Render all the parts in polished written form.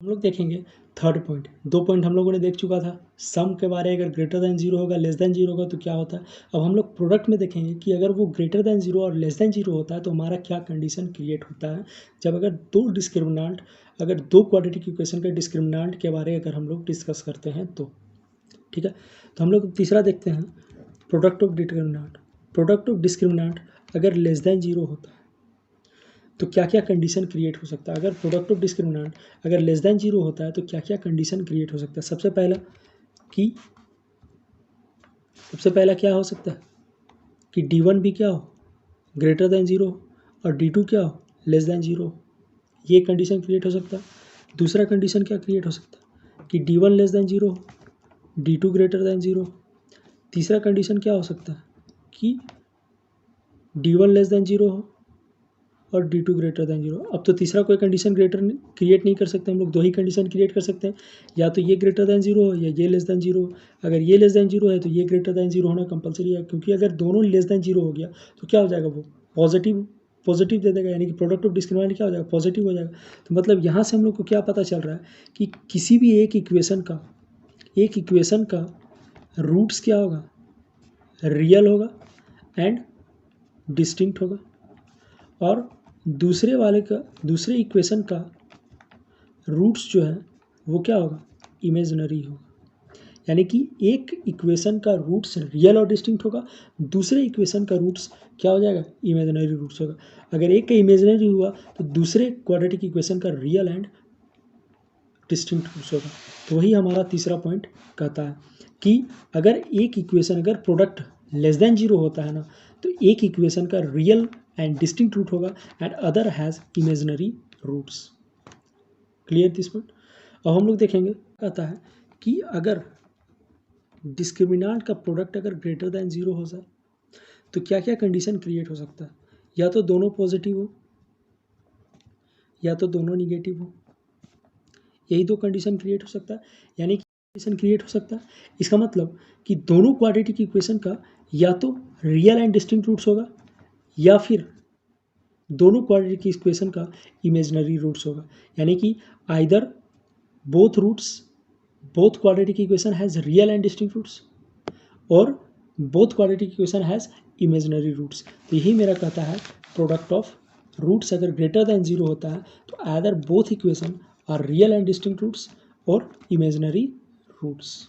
हम लोग देखेंगे थर्ड पॉइंट। 2 पॉइंट हम लोगों ने देख चुका था, सम के बारे में, अगर ग्रेटर दैन जीरो होगा लेस दैन जीरो होगा तो क्या होता है। अब हम लोग प्रोडक्ट में देखेंगे कि अगर वो ग्रेटर दैन जीरो और लेस दैन जीरो होता है तो हमारा क्या कंडीशन क्रिएट होता है, जब अगर दो क्वाड्रेटिक इक्वेशन के डिस्क्रिमिनेंट के बारे में अगर हम लोग डिस्कस करते हैं तो। ठीक है, तो हम लोग तीसरा देखते हैं, product of determinant. Product of discriminant अगर लेस दैन जीरो होता है तो क्या क्या कंडीशन क्रिएट हो सकता है। अगर प्रोडक्ट ऑफ डिस्क्रिमिनेंट अगर लेस दैन जीरो होता है तो क्या क्या कंडीशन क्रिएट हो सकता है। सबसे पहला क्या हो सकता है कि D1 भी क्या हो, ग्रेटर दैन जीरो, और D2 क्या हो, लेस दैन जीरो। ये कंडीशन क्रिएट हो सकता है। दूसरा कंडीशन क्या क्रिएट हो सकता है कि D1 less than zero, D2 greater than zero. तीसरा कंडीशन क्या हो सकता है कि D1 लेस दैन जीरो हो और D2 ग्रेटर दैन जीरो। अब तो तीसरा कोई कंडीशन क्रिएट नहीं कर सकते हम लोग, दो ही कंडीशन क्रिएट कर सकते हैं, या तो ये ग्रेटर दैन जीरो हो या ये लेस दैन जीरो हो। अगर ये लेस दैन जीरो है तो ये ग्रेटर दैन जीरो होना कंपलसरी है, क्योंकि अगर दोनों लेस दैन जीरो हो गया तो क्या हो जाएगा, वो पॉजिटिव दे देगा, यानी कि प्रोडक्ट ऑफ डिस्क्रिमिनेंट क्या हो जाएगा, पॉजिटिव हो जाएगा। तो मतलब यहाँ से हम लोग को क्या पता चल रहा है कि किसी भी एक इक्वेशन का रूट्स क्या होगा, रियल होगा एंड डिस्टिंक्ट होगा, और दूसरे इक्वेशन का रूट्स जो है वो क्या होगा, इमेजिनरी होगा। यानी कि एक इक्वेशन का रूट्स रियल और डिस्टिंक्ट होगा, दूसरे इक्वेशन का रूट्स क्या हो जाएगा, इमेजिनरी रूट्स होगा। अगर एक का इमेजिनरी हुआ तो दूसरे क्वाड्रेटिक इक्वेशन का रियल एंड डिस्टिंक्ट रूट्स होगा। तो वही हमारा तीसरा पॉइंट कहता है कि अगर अगर प्रोडक्ट लेस देन जीरो होता है ना, तो एक इक्वेशन का रियल एंड डिस्टिंक्ट रूट होगा and other has imaginary roots. Clear this point. अब हम लोग देखेंगे, कहता है कि अगर डिस्क्रिमिनेंट का प्रोडक्ट अगर ग्रेटर देन जीरो हो जाए तो क्या क्या कंडीशन क्रिएट हो सकता है। या तो दोनों पॉजिटिव हो या तो दोनों निगेटिव हो, यही दो कंडीशन क्रिएट हो सकता है। यानी कि कंडीशन क्रिएट हो सकता है, इसका मतलब कि दोनों क्वाड्रेटिक इक्वेशन का या तो रियल एंड डिस्टिंक्ट रूट्स होगा या फिर दोनों क्वाड्रेटिक इक्वेशन का इमेजिनरी रूट्स होगा। यानी कि either both quadratic equation has real and distinct roots और both quadratic equation has imaginary roots. तो यही मेरा कहता है, प्रोडक्ट ऑफ रूट्स अगर ग्रेटर देन जीरो होता है तो either both equation are real and distinct roots और इमेजिनरी रूट्स।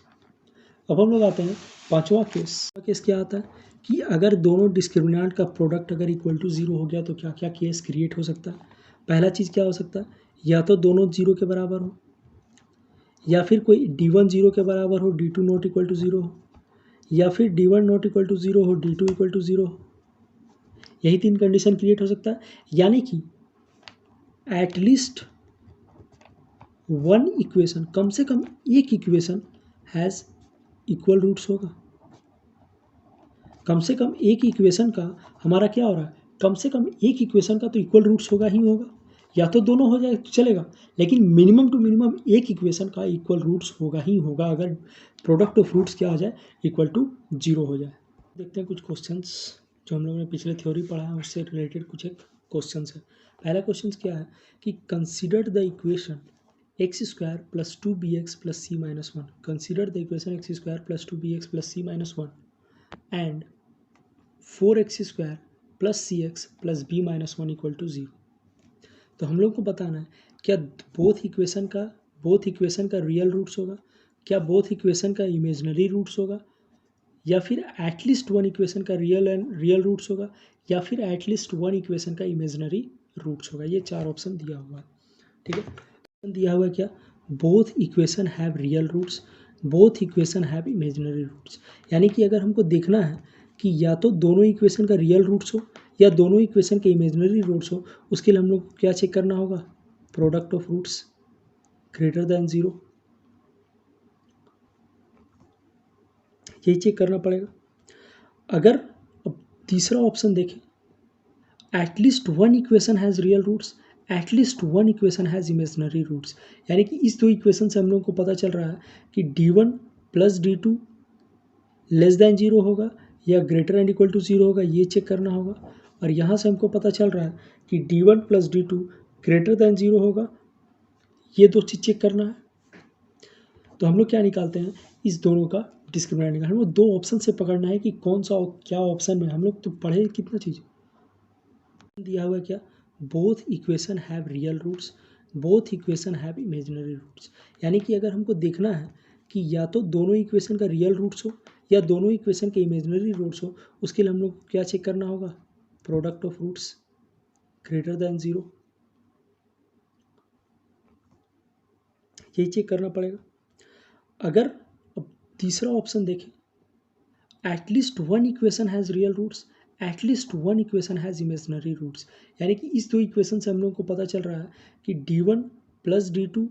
अब हम लोग आते हैं पांचवा केस क्या आता है कि अगर दोनों डिस्क्रिमिनेंट का प्रोडक्ट अगर इक्वल टू जीरो हो गया तो क्या क्या केस क्रिएट हो सकता है। पहला चीज़ क्या हो सकता है, या तो दोनों जीरो के बराबर हो, या फिर कोई D1 जीरो के बराबर हो, D2 not equal to zero हो, या फिर D1 not equal to zero हो, D2 इक्वल टू जीरो हो। यही तीन कंडीशन क्रिएट हो सकता है। यानी कि एटलीस्ट वन इक्वेशन, कम से कम एक इक्वेशन हैज़ इक्वल रूट्स होगा। कम से कम एक इक्वेशन का हमारा क्या हो रहा है, कम से कम एक इक्वेशन का तो इक्वल रूट्स होगा ही होगा। या तो दोनों हो जाए तो चलेगा, लेकिन मिनिमम टू मिनिमम एक इक्वेशन का इक्वल रूट्स होगा ही होगा, अगर प्रोडक्ट ऑफ रूट्स क्या हो जाए, इक्वल टू जीरो हो जाए। देखते हैं कुछ क्वेश्चंस जो हम लोगों ने पिछले थ्योरी पढ़ा है उससे रिलेटेड कुछ एक क्वेश्चंस है। पहला क्वेश्चन क्या है कि consider the equation x square plus two b x plus c minus one. Consider the equation x square plus two b x plus c minus one and 4x² plus c x plus b minus one equal to zero. तो हम लोग को बताना है क्या both equation का real roots होगा, क्या बोथ इक्वेशन का इमेजिनरी रूट्स होगा, या फिर एटलीस्ट वन इक्वेशन का रियल रूट्स होगा, या फिर एटलीस्ट वन इक्वेशन का इमेजिनरी रूट्स होगा। ये चार ऑप्शन दिया हुआ है। ठीक है, दिया हुआ है क्या, both equation have real roots, both equation have imaginary roots. यानी कि अगर हमको देखना है कि या तो दोनों इक्वेशन का रियल रूट्स हो या दोनों इक्वेशन के इमेजिनरी रूट्स हो, उसके लिए हम लोग को क्या चेक करना होगा, product of roots greater than zero, यही चेक करना पड़ेगा। अगर अब तीसरा ऑप्शन देखें, at least one equation has real roots, at least one equation has imaginary roots. यानी कि इस दो इक्वेशन से हम लोग को पता चल रहा है कि D1 plus D2 less than zero होगा या greater and equal to zero होगा, ये चेक करना होगा। और यहाँ से हमको पता चल रहा है कि D1 plus D2 greater than zero होगा ये दो चीज़ चेक करना है। तो हम लोग क्या निकालते हैं, इस दोनों का डिस्क्रिमिनेंट निकाल, हम लोग दो ऑप्शन से पकड़ना है कि कौन सा क्या ऑप्शन में। हम लोग तो पढ़े कितना चीज़ दिया हुआ है, क्या both equation have real roots, both equation have imaginary roots. यानी कि अगर हमको देखना है कि या तो दोनों इक्वेशन का रियल रूट्स हो या दोनों इक्वेशन के इमेजिनरी रूट्स हो, उसके लिए हम लोग क्या चेक करना होगा, product of roots greater than 0, यही चेक करना पड़ेगा। अगर अब तीसरा ऑप्शन देखें, at least one equation has real roots, at least one equation has imaginary roots, यानी कि इस दो इक्वेशन से हम लोग को पता चल रहा है कि d1 plus d2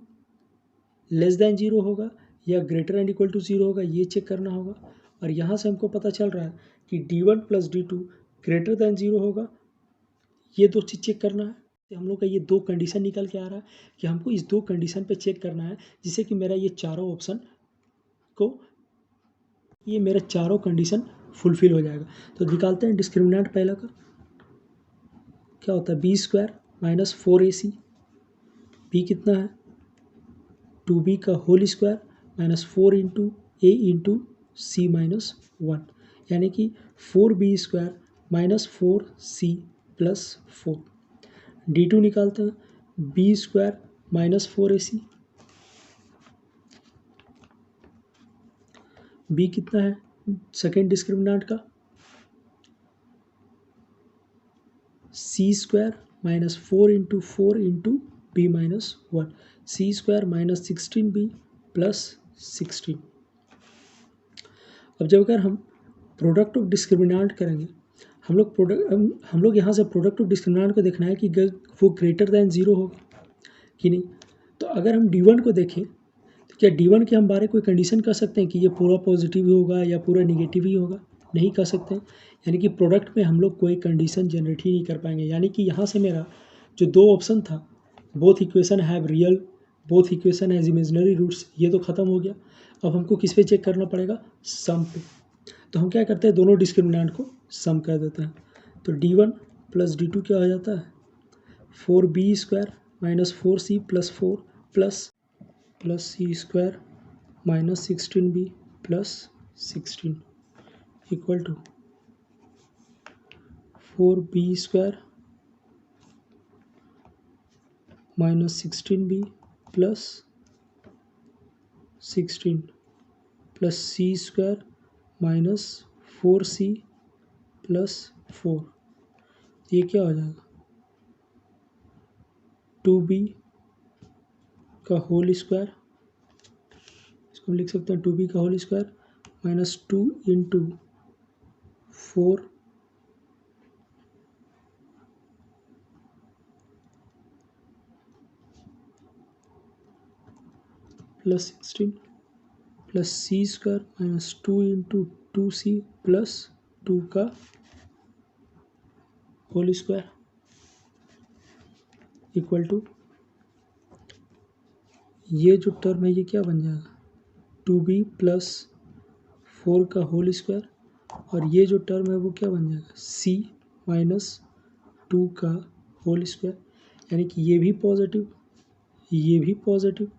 less than 0 होगा या ग्रेटर एंड इक्वल टू 0 होगा, ये चेक करना होगा। और यहाँ से हमको पता चल रहा है कि d1 plus d2 greater than 0 होगा, ये दो चीज़ चेक करना है। हम लोग का ये दो कंडीशन निकल के आ रहा है कि हमको इस दो कंडीशन पे चेक करना है, जिससे कि मेरा ये चारों ऑप्शन को, ये मेरा चारों कंडीशन फुलफिल हो जाएगा। तो निकालते हैं डिस्क्रिमिनेंट पहला का, क्या होता है B square minus 4ac, B कितना है 2b का होल स्क्वायर माइनस 4 इंटू ए इंटू सी माइनस 1, यानी कि 4b square minus 4c plus 4। d2 निकालते हैं, B square minus 4ac, B कितना है सेकेंड डिस्क्रिमिनेंट का, C square minus 4 into 4 into B minus 1, C square minus 16b plus 16। अब जब अगर हम प्रोडक्ट ऑफ डिस्क्रिमिनेंट करेंगे, हम लोग यहाँ से प्रोडक्ट ऑफ डिस्क्रिमिनेंट को देखना है कि वो ग्रेटर दैन 0 होगा कि नहीं। तो अगर हम d1 को देखें, तो क्या d1 के हम बारे कोई कंडीशन कर सकते हैं कि ये पूरा पॉजिटिव ही होगा या पूरा निगेटिव ही होगा, नहीं कर सकते। यानी कि प्रोडक्ट में हम लोग कोई कंडीशन जनरेट ही नहीं कर पाएंगे। यानी कि यहाँ से मेरा जो दो ऑप्शन था, both equation have real, both equation has imaginary roots, ये तो ख़त्म हो गया। अब हमको किस पे चेक करना पड़ेगा, सम पे। तो हम क्या करते हैं, दोनों डिस्क्रिमिनेंट को सम कर देते हैं। तो d1 प्लस d2 क्या हो जाता है 4b square minus 4c plus 4 plus C square minus 16b plus 16 equal to 4b square minus 16b plus 16 plus C square minus 4c plus 4, ये क्या हो जाएगा 2b का होल स्क्वायर, इसको हम लिख सकते हैं 2b का whole square minus 2 into 4 plus 16 plus सी square minus 2 into 2c plus 2 का होल स्क्वायर इक्वल टू, ये जो टर्म है ये क्या बन जाएगा 2b प्लस 4 का होल स्क्वायर, और ये जो टर्म है वो क्या बन जाएगा c माइनस 2 का होल स्क्वायर, यानी कि ये भी पॉजिटिव, ये भी पॉजिटिव,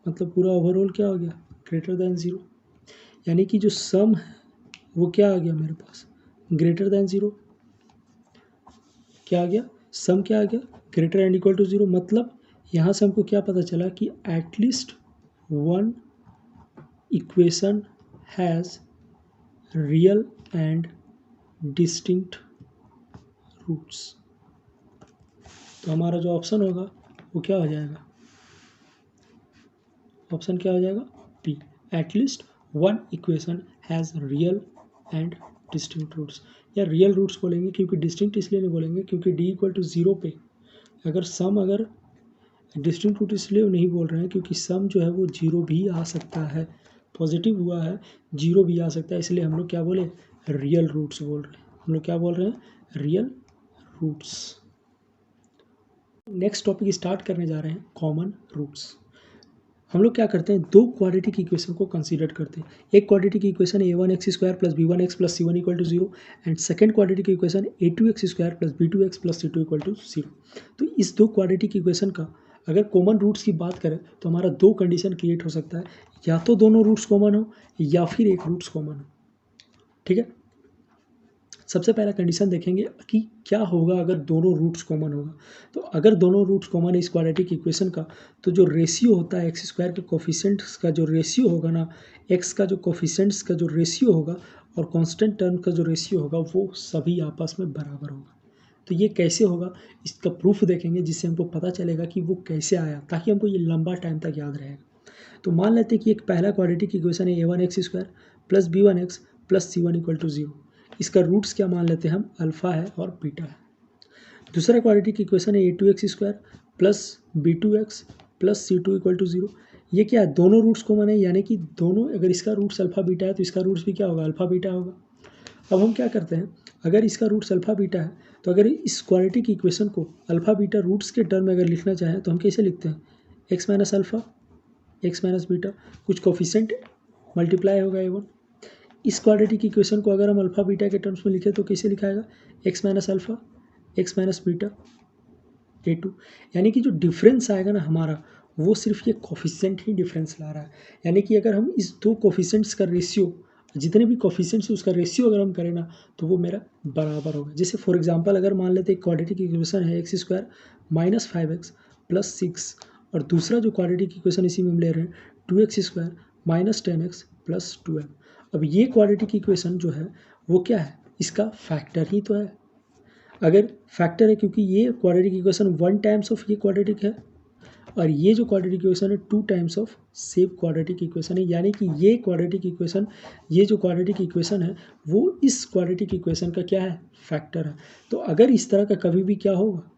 मतलब पूरा ओवरऑल क्या हो गया ग्रेटर दैन 0। यानी कि जो सम है वो क्या आ गया मेरे पास ग्रेटर दैन 0, क्या आ गया सम, क्या आ गया ग्रेटर एंड इक्वल टू 0। मतलब यहाँ से हमको क्या पता चला कि at least one equation has real and distinct roots. तो हमारा जो ऑप्शन होगा वो क्या हो जाएगा, ऑप्शन क्या हो जाएगा B, at least one equation has real and distinct roots. या रियल रूट्स बोलेंगे क्योंकि डिस्टिंक्ट इसलिए नहीं बोलेंगे क्योंकि d इक्वल टू 0 पे अगर सम, अगर डिस्टिंक्ट रूट इसलिए नहीं बोल रहे हैं क्योंकि सम जो है वो 0 भी आ सकता है, पॉजिटिव हुआ है 0 भी आ सकता है, इसलिए हम लोग क्या बोले रियल रूट्स बोल रहे हैं। हम लोग क्या बोल रहे हैं real roots. Next topic start करने जा रहे हैं कॉमन रूट्स। हम लोग क्या करते हैं, दो क्वाड्रेटिक इक्वेशन को कंसीडर करते हैं। एक quadratic equation a1x square plus b1x plus c1 equal to 0 and second quadratic equation a2x square plus b2x plus c2 equal to 0। तो इस दो क्वाड्रेटिक इक्वेशन का अगर कॉमन रूट्स की बात करें तो हमारा दो कंडीशन क्रिएट हो सकता है, या तो दोनों रूट्स कॉमन हो या फिर एक रूट्स कॉमन हो। ठीक है, सबसे पहला कंडीशन देखेंगे कि क्या होगा अगर दोनों रूट्स कॉमन होगा। तो अगर दोनों रूट्स कॉमन है इस क्वाड्रेटिक इक्वेशन का, तो जो रेशियो होता है एक्स स्क्वायर के कोफिशिएंट्स का जो रेशियो होगा ना, एक्स का जो कोफिशिएंट्स का जो रेशियो होगा और कांस्टेंट टर्म का जो रेशियो होगा वो सभी आपस में बराबर होगा। तो ये कैसे होगा, इसका प्रूफ देखेंगे जिससे हमको पता चलेगा कि वो कैसे आया, ताकि हमको ये लंबा टाइम तक याद रहेगा। तो मान लेते हैं कि एक पहला क्वाड्रेटिक इक्वेशन है a1x² plus b1x plus c1 equal to 0। इसका रूट्स क्या मान लेते हैं हम, अल्फा है और बीटा है। दूसरा क्वाड्रेटिक इक्वेशन है a2x² plus b2x plus c2 equal to 0। ये क्या है, दोनों रूट्स कॉमन है, यानी कि दोनों, अगर इसका रूट्स अल्फा बीटा है तो इसका रूट्स भी क्या होगा, अल्फा बीटा होगा। अब हम क्या करते हैं, अगर इसका रूट्स अल्फा बीटा है तो अगर इस क्वाड्रेटिक इक्वेशन को अल्फा बीटा रूट्स के टर्म में अगर लिखना चाहें तो हम कैसे लिखते हैं, x minus alpha x minus beta, कुछ कोफिशिएंट मल्टीप्लाई होगा a1। इस क्वाड्रेटिक इक्वेशन को अगर हम अल्फा बीटा के टर्म्स में लिखें तो कैसे लिखाएगा, x minus alpha x minus beta a2। यानी कि जो डिफरेंस आएगा ना हमारा, वो सिर्फ ये कोफिशिएंट ही डिफरेंस ला रहा है। यानी कि अगर हम इस दो कोफिशिएंट्स का रेशियो, जितने भी कोफिशिएंट्स उसका रेशियो अगर हम करें ना, तो वो मेरा बराबर होगा। जैसे फॉर एग्जांपल अगर मान लेते हैं क्वाड्रेटिक इक्वेशन है x square minus 5x plus 6, और दूसरा जो क्वाड्रेटिक इक्वेशन इसी में हम ले रहे हैं 2x² माइनस 10x प्लस 12। अब ये क्वाड्रेटिक इक्वेशन जो है वो क्या है, इसका फैक्टर ही तो है। अगर फैक्टर है क्योंकि ये क्वाड्रेटिक इक्वेशन 1 टाइम्स ऑफ ये क्वाड्रेटिक है, और ये जो क्वाड्रेटिक इक्वेशन है 2 times of same quadratic equation है। यानी कि ये क्वाड्रेटिक इक्वेशन, ये जो क्वाड्रेटिक इक्वेशन है वो इस क्वाड्रेटिक इक्वेशन का क्या है, फैक्टर है। तो अगर इस तरह का कभी भी क्या होगा,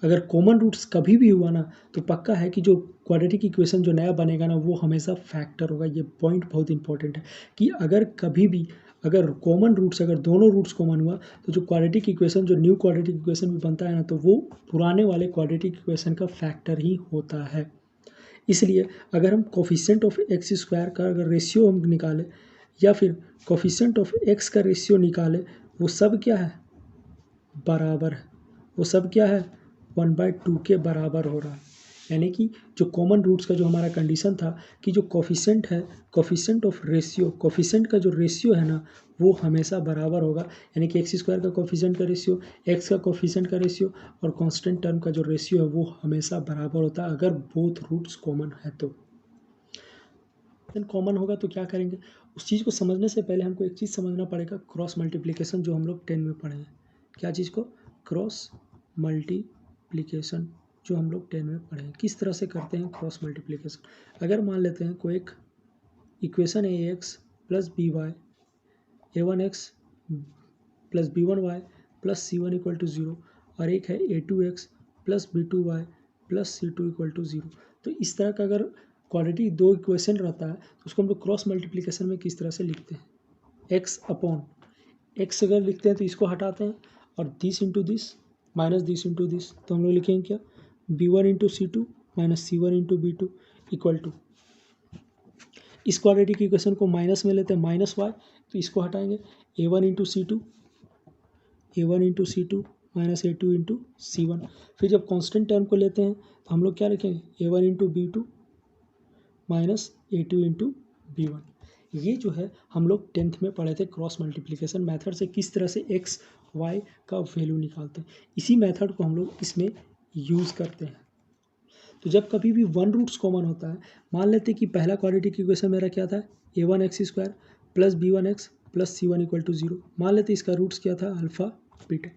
अगर कॉमन रूट्स कभी भी हुआ ना, तो पक्का है कि जो क्वाड्रेटिक इक्वेशन जो नया बनेगा ना वो हमेशा फैक्टर होगा। ये पॉइंट बहुत इंपॉर्टेंट है कि अगर कभी भी अगर कॉमन रूट्स, अगर दोनों रूट्स कॉमन हुआ तो जो क्वाड्रेटिक इक्वेशन, जो न्यू क्वाड्रेटिक इक्वेशन भी बनता है ना, तो वो पुराने वाले क्वाड्रेटिक इक्वेशन का फैक्टर ही होता है। इसलिए अगर हम कोफिशिएंट ऑफ एक्स स्क्वायर का अगर रेशियो हम निकालें, या फिर कोफिशिएंट ऑफ एक्स का रेशियो निकालें, वो सब क्या है, बराबर है। वो सब क्या है, 1/2 के बराबर हो रहा है। यानी कि जो कॉमन रूट्स का जो हमारा कंडीशन था कि जो कोफिशिएंट है, कोफिशिएंट ऑफ रेशियो, कोफिशिएंट का जो रेशियो है ना वो हमेशा बराबर होगा। यानी कि एक्स स्क्वायर का कोफिशिएंट का रेशियो, एक्स का कोफिशिएंट का रेशियो और कांस्टेंट टर्म का जो रेशियो है वो हमेशा बराबर होता है अगर बोथ रूट्स कॉमन है तो। कॉमन होगा तो क्या करेंगे, उस चीज़ को समझने से पहले हमको एक चीज़ समझना पड़ेगा, क्रॉस मल्टीप्लिकेशन जो हम लोग 10 में पढ़े हैं। क्या चीज़ को, क्रॉस मल्टीप्लिकेशन जो हम लोग 10 में पढ़े हैं, किस तरह से करते हैं क्रॉस मल्टीप्लिकेशन। अगर मान लेते हैं कोई एक इक्वेशन है ax plus b y a1x plus b1y plus c1 equal to 0, और एक है a2x plus b2y plus c2 equal to 0। तो इस तरह का अगर क्वाड्रेटिक दो इक्वेशन रहता है तो उसको हम लोग क्रॉस मल्टीप्लिकेशन में किस तरह से लिखते हैं, x अपॉन x अगर लिखते हैं तो इसको हटाते हैं और this into this minus this into this, तो हम लोग लिखेंगे क्या, b1 into c2 minus c1 into b2 equal to, इस क्वाड्रेटिक इक्वेशन को माइनस में लेते हैं माइनस वाई, तो इसको हटाएंगे a1 इंटू सी2, a1 इंटू सी2 माइनस a2 इंटू सी1। फिर जब कांस्टेंट टर्म को लेते हैं तो हम लोग क्या लिखेंगे, a1 into b2 minus a2 into b1। ये जो है हम लोग 10th में पढ़े थे क्रॉस मल्टीप्लिकेशन मेथड से किस तरह से एक्स वाई का वैल्यू निकालते हैं। इसी मेथड को हम लोग इसमें यूज़ करते हैं। तो जब कभी भी वन रूट्स कॉमन होता है, मान लेते हैं कि पहला क्वाड्रेटिक इक्वेशन मेरा क्या था, a1x² plus b1x plus c1 equal to 0। मान लेते हैं इसका रूट्स क्या था, अल्फा बीटा।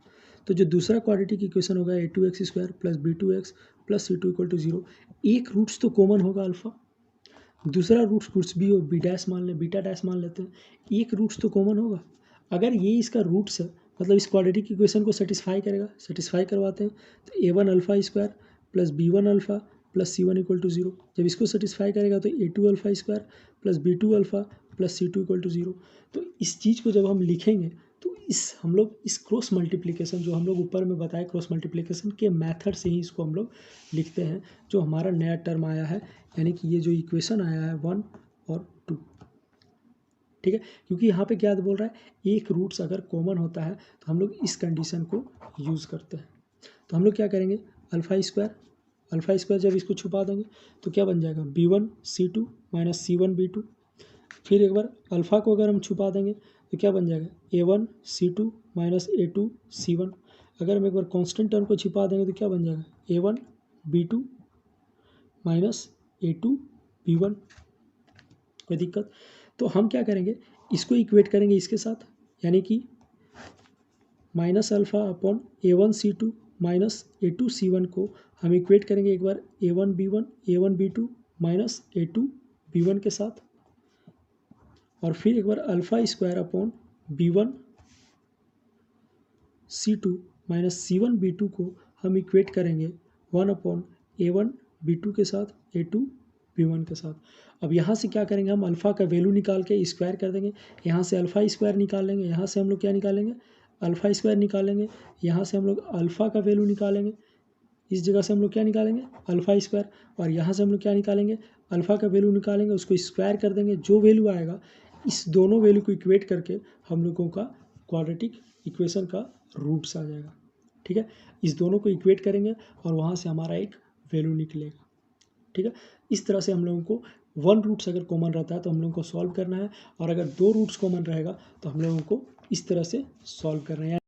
तो जो दूसरा क्वाड्रेटिक इक्वेशन होगा a2x² plus b2x plus c2 equal to 0, एक रूट्स तो कॉमन होगा अल्फा, दूसरा रूट्स कुछ भी हो, बी डैश मान लें, बीटा डैश मान लेते हैं, एक रूट्स तो कॉमन होगा। अगर ये इसका रूट्स है मतलब इस क्वाड्रेटिक इक्वेशन को सेटिस्फाई करेगा, सेटिस्फाई करवाते हैं तो a1 alpha square plus b1 alpha plus c1 equal to 0। जब इसको सेटिस्फाई करेगा तो a2 alpha square plus b2 alpha plus c2 equal to 0। तो इस चीज़ को जब हम लिखेंगे तो हम लोग इस क्रॉस मल्टीप्लिकेशन जो हम लोग ऊपर में बताए क्रॉस मल्टीप्लिकेशन के मेथड से ही इसको हम लोग लिखते हैं। जो हमारा नया टर्म आया है, यानी कि ये जो इक्वेशन आया है 1 और 2, ठीक है, क्योंकि यहाँ पे क्या बोल रहा है, एक रूट्स अगर कॉमन होता है तो हम लोग इस कंडीशन को यूज़ करते हैं। तो हम लोग क्या करेंगे, अल्फा स्क्वायर अल्फा स्क्वायर जब इसको छुपा देंगे तो क्या बन जाएगा B1C2 माइनस C1B2। फिर एक बार अल्फ़ा को अगर हम छुपा देंगे तो क्या बन जाएगा A1C2 माइनस A2C1। अगर हम एक बार कांस्टेंट टर्म को छिपा देंगे तो क्या बन जाएगा A1B2 माइनस A2B1। कोई दिक्कत? तो हम क्या करेंगे, इसको इक्वेट करेंगे इसके साथ, यानी कि minus alpha upon A1C2 minus A2C1 को हम इक्वेट करेंगे एक बार A1B1 A1B2 माइनस A2B1 के साथ, और फिर एक बार alpha square upon B1C2 minus C1B2 को हम इक्वेट करेंगे 1 अपॉन A1B2 के साथ A2B1 के साथ। अब यहाँ से क्या करेंगे, हम अल्फ़ा का वैल्यू निकाल के स्क्वायर कर देंगे, यहाँ से अल्फ़ा स्क्वायर निकाल लेंगे, यहाँ से हम लोग क्या निकालेंगे अल्फ़ा स्क्वायर निकालेंगे, यहाँ से हम लोग अल्फ़ा का वैल्यू निकालेंगे, इस जगह से हम लोग क्या निकालेंगे अल्फ़ा स्क्वायर, और यहाँ से हम लोग क्या निकालेंगे अल्फ़ा का वैल्यू निकालेंगे, उसको स्क्वायर कर देंगे, जो वैल्यू आएगा इस दोनों वैल्यू को इक्वेट करके हम लोगों का क्वाड्रेटिक इक्वेशन का रूट्स आ जाएगा। ठीक है, इस दोनों को इक्वेट करेंगे और वहाँ से हमारा एक वैल्यू निकलेगा। ठीक है, इस तरह से हम लोगों को 1 रूट्स अगर कॉमन रहता है तो हम लोगों को सॉल्व करना है, और अगर 2 रूट्स कॉमन रहेगा तो हम लोगों को इस तरह से सॉल्व करना है।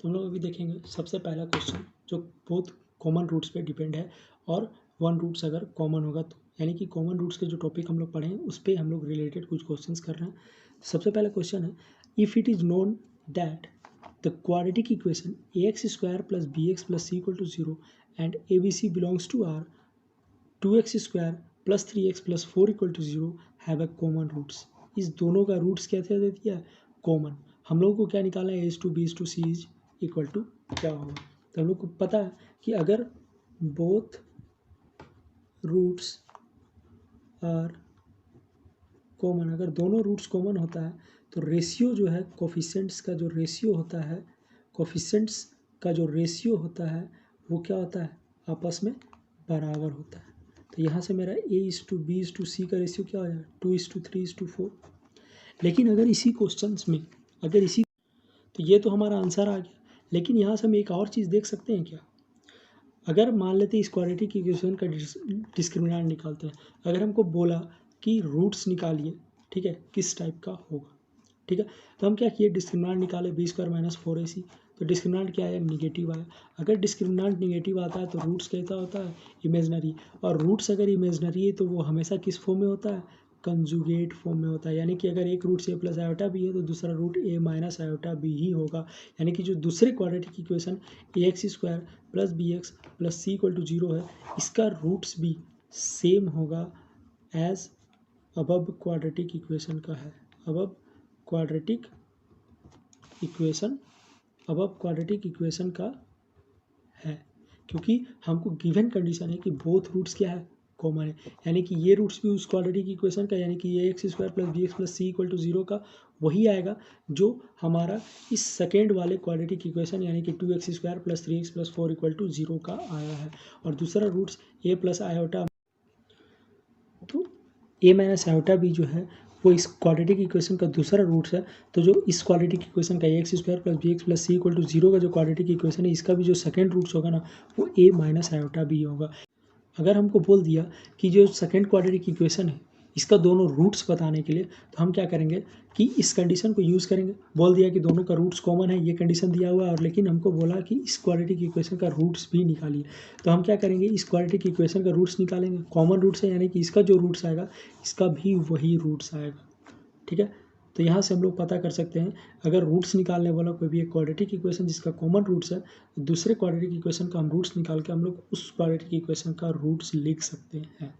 तो हम लोग अभी देखेंगे सबसे पहला क्वेश्चन जो बहुत कॉमन रूट्स पे डिपेंड है, और 1 रूट्स अगर कॉमन होगा तो, यानी कि कॉमन रूट्स के जो टॉपिक हम लोग पढ़े हैं उस पर हम लोग रिलेटेड कुछ क्वेश्चंस कर रहे हैं। सबसे पहला क्वेश्चन है, if it is known that the quadratic equation ax square plus bx plus c equal to 0 and abc belongs to R 2x square plus 3x plus 4 equal to 0 have a common roots. इस दोनों का roots क्या दे दिया है common. हम लोगों को क्या निकालना है a to b to c is equal to क्या होगा। तो हम लोग को पता है कि अगर बोथ रूट्स आर कॉमन, अगर दोनों रूट्स कॉमन होता है तो रेशियो जो है कोफिशिएंट्स का जो रेशियो होता है, कोफिशिएंट्स का जो रेशियो होता है वो क्या होता है आपस में बराबर होता है। तो यहाँ से मेरा a/b/c का रेशियो क्या हो जाएगा 2:3:4। लेकिन अगर इसी क्वेश्चंस में अगर इसी, तो ये तो हमारा आंसर आ गया, लेकिन यहाँ से हम एक और चीज़ देख सकते हैं क्या, अगर मान लेते हैं इस क्वाड्रेटिक इक्वेशन का डिस्क्रिमिनेंट निकालते हैं, अगर हमको बोला कि रूट्स निकालिए, ठीक है, किस टाइप का होगा। ठीक है, तो हम क्या किए डिस्क्रिमिनेंट निकाले b स्क्वायर माइनस 4ac, तो डिस्क्रिमिनेंट क्या आया निगेटिव आया। अगर डिस्क्रिमिनेंट निगेटिव आता है तो रूट्स कैसा होता है इमेजनरी, और रूट्स अगर इमेजनरी है तो वो हमेशा किस फॉर्म में होता है कंजुगेट फॉर्म में होता है, यानी कि अगर एक root a plus iota B है तो दूसरा root a minus iota B ही होगा। यानी कि जो दूसरे quadratic equation ax square plus bx plus c equal to 0 है, इसका रूट्स भी सेम होगा एज अबव क्वाड्रेटिक इक्वेशन का है। अबव क्वाड्रेटिक इक्वेशन का है, क्योंकि हमको गिवन कंडीशन है कि बोथ रूट्स क्या है कॉमन है, यानी कि ये रूट्स भी उस क्वाड्रेटिक इक्वेशन का, यानी कि ये x square plus b x plus c equal to 0 का वही आएगा जो हमारा इस सेकेंड वाले क्वाड्रेटिक इक्वेशन यानी कि 2x square plus 3x plus 4 equal to 0 का आया है। और दूसरा रूट्स a प्लस आयोटा, तो a माइनस आयोटा भी जो है वो इस क्वाड्रेटिक इक्वेशन का दूसरा रूट्स है। तो जो इस क्वाड्रेटिक इक्वेशन का x square plus b x plus c equal to 0 का जो क्वाड्रेटिक इक्वेशन है, इसका भी जो सेकेंड रूट्स होगा ना वो a माइनस आयोटा भी होगा। अगर हमको बोल दिया कि जो सेकेंड क्वाड्रेटिक इक्वेशन है इसका दोनों रूट्स बताने के लिए, तो हम क्या करेंगे कि इस कंडीशन को यूज़ करेंगे। बोल दिया कि दोनों का रूट्स कॉमन है, ये कंडीशन दिया हुआ है, और लेकिन हमको बोला कि इस क्वाड्रेटिक इक्वेशन का रूट्स भी निकालिए, तो हम क्या करेंगे इस क्वाड्रेटिक इक्वेशन का रूट्स निकालेंगे। कॉमन रूट्स है यानी कि इसका जो रूट्स आएगा इसका भी वही रूट्स आएगा। ठीक है, तो यहाँ से हम लोग पता कर सकते हैं अगर रूट्स निकालने वाला कोई भी एक क्वाड्रेटिक इक्वेशन जिसका कॉमन रूट्स है, दूसरे क्वाड्रेटिक इक्वेशन का हम रूट्स निकाल के हम लोग उस क्वाड्रेटिक इक्वेशन का रूट्स लिख सकते हैं।